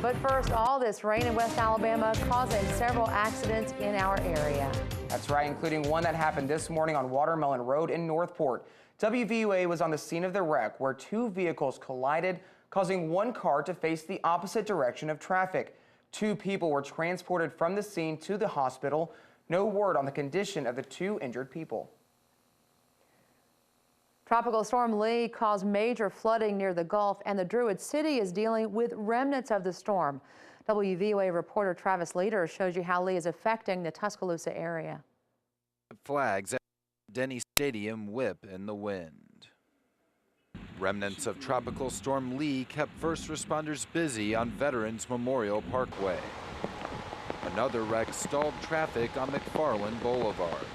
But first, all this rain in West Alabama causing several accidents in our area. That's right, including one that happened this morning on Watermelon Road in Northport. WVUA was on the scene of the wreck where two vehicles collided, causing one car to face the opposite direction of traffic. Two people were transported from the scene to the hospital. No word on the condition of the two injured people. Tropical Storm Lee caused major flooding near the Gulf, and the Druid City is dealing with remnants of the storm. WVUA reporter Travis Leader shows you how Lee is affecting the Tuscaloosa area. Flags at Denny Stadium whip in the wind. Remnants of Tropical Storm Lee kept first responders busy on Veterans Memorial Parkway. Another wreck stalled traffic on McFarland Boulevard.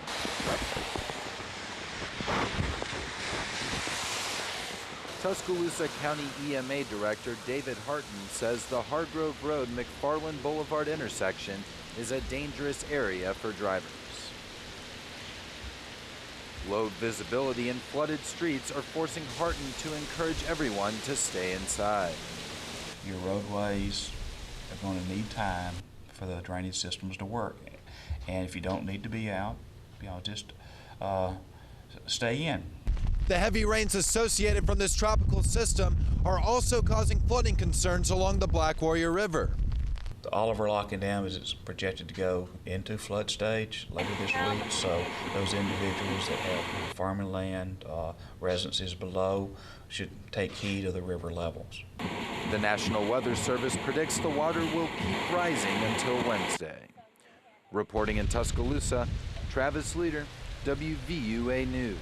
Tuscaloosa County EMA Director David Harton says the Hardgrove Road McFarland Boulevard intersection is a dangerous area for drivers. Low visibility and flooded streets are forcing Harton to encourage everyone to stay inside. Your roadways are going to need time for the drainage systems to work. And if you don't need to be out, just stay in. The heavy rains associated from this tropical system are also causing flooding concerns along the Black Warrior River. The Oliver Locking Dam is projected to go into flood stage later this week, so those individuals that have farming land, residences below, should take heed of the river levels. The National Weather Service predicts the water will keep rising until Wednesday. Reporting in Tuscaloosa, Travis Leader, WVUA News.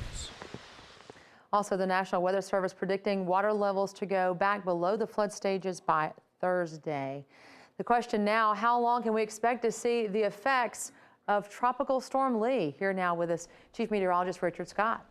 Also, the National Weather Service predicting water levels to go back below the flood stages by Thursday. The question now, how long can we expect to see the effects of Tropical Storm Lee? Here now with us, Chief Meteorologist Richard Scott.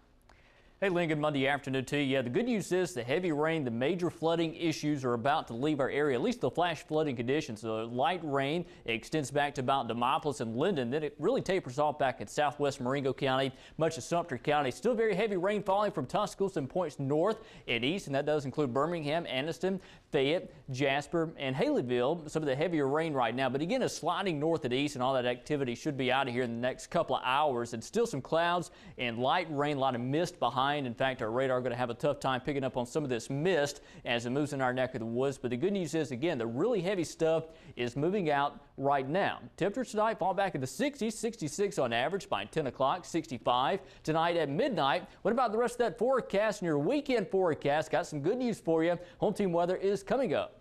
Hey, Lynn, good Monday afternoon to you. Yeah, the good news is the heavy rain, the major flooding issues are about to leave our area, at least the flash flooding conditions. The light rain extends back to about Demopolis and Linden. Then it really tapers off back in southwest Marengo County, much of Sumter County. Still very heavy rain falling from Tuscaloosa and points north and east, and that does include Birmingham, Anniston, Fayette, Jasper, and Haleyville. Some of the heavier rain right now, but again, it's sliding north and east, and all that activity should be out of here in the next couple of hours. And still some clouds and light rain, a lot of mist behind. In fact, our radar going to have a tough time picking up on some of this mist as it moves in our neck of the woods. But the good news is, again, the really heavy stuff is moving out right now. Temperatures tonight fall back in the 60s, 66 on average by 10 o'clock, 65 tonight at midnight. What about the rest of that forecast and your weekend forecast? Got some good news for you. Home team weather is coming up.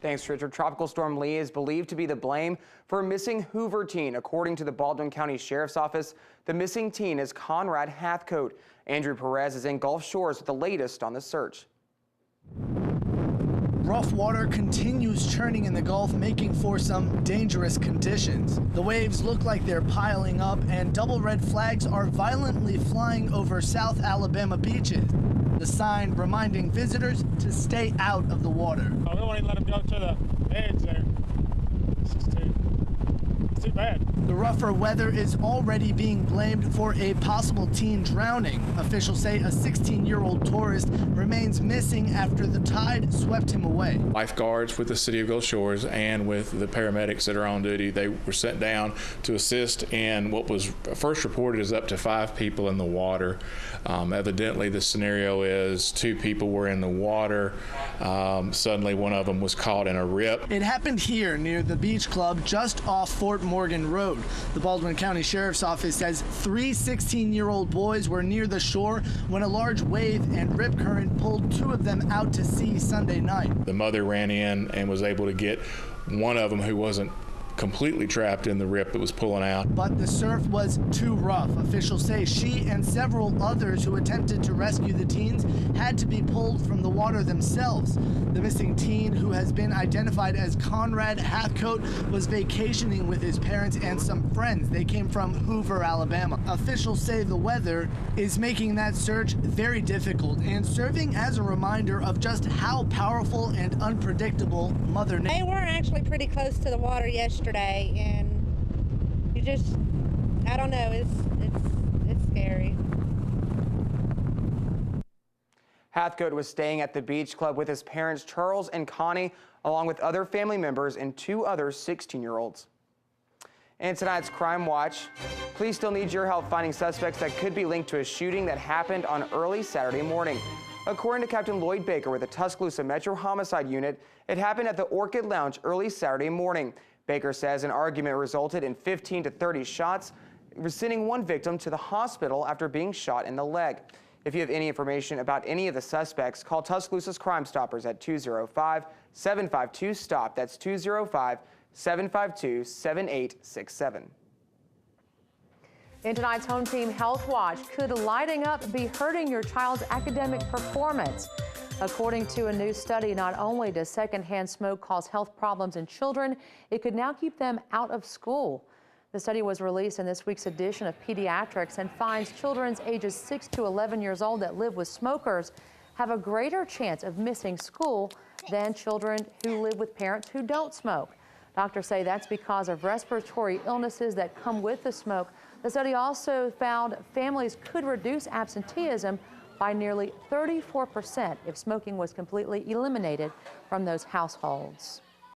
Thanks, Richard. Tropical Storm Lee is believed to be the blame for a missing Hoover teen. According to the Baldwin County Sheriff's Office, the missing teen is Conrad Hathcote. Andrew Perez is in Gulf Shores with the latest on the search. Rough water continues churning in the Gulf, making for some dangerous conditions. The waves look like they're piling up, and double red flags are violently flying over South Alabama beaches. The sign reminding visitors to stay out of the water. Oh, we don't want to let them go to the edge there. It's just too bad. The rougher weather is already being blamed for a possible teen drowning. Officials say a 16-year-old tourist remains missing after the tide swept him away. Lifeguards with the City of Gulf Shores and with the paramedics that are on duty, they were sent down to assist in what was first reported as up to 5 people in the water. Evidently, the scenario is 2 people were in the water. Suddenly, one of them was caught in a rip. It happened here near the beach club just off Fort Morgan Road. The Baldwin County Sheriff's Office says 3 16-year-old boys were near the shore when a large wave and rip current pulled 2 of them out to sea Sunday night. The mother ran in and was able to get one of them who wasn't completely trapped in the rip that was pulling out. But the surf was too rough. Officials say she and several others who attempted to rescue the teens had to be pulled from the water themselves. The missing teen, who has been identified as Conrad Hathcote, was vacationing with his parents and some friends. They came from Hoover, Alabama. Officials say the weather is making that search very difficult and serving as a reminder of just how powerful and unpredictable Mother Nature. They were actually pretty close to the water yesterday, and you just, I don't know, it's scary. Hathcote was staying at the beach club with his parents, Charles and Connie, along with other family members and 2 other 16-year-olds. In tonight's Crime Watch, police still need your help finding suspects that could be linked to a shooting that happened on early Saturday morning. According to Captain Lloyd Baker with the Tuscaloosa Metro Homicide Unit, it happened at the Orchid Lounge early Saturday morning. Baker says an argument resulted in 15 to 30 shots, sending one victim to the hospital after being shot in the leg. If you have any information about any of the suspects, call Tuscaloosa's Crime Stoppers at 205-752-STOP. That's 205-752-7867. In tonight's Home Team Health Watch, could lighting up be hurting your child's academic performance? According to a new study, not only does secondhand smoke cause health problems in children, it could now keep them out of school. The study was released in this week's edition of Pediatrics and finds children ages 6 to 11 years old that live with smokers have a greater chance of missing school than children who live with parents who don't smoke. Doctors say that's because of respiratory illnesses that come with the smoke. The study also found families could reduce absenteeism by nearly 34% if smoking was completely eliminated from those households.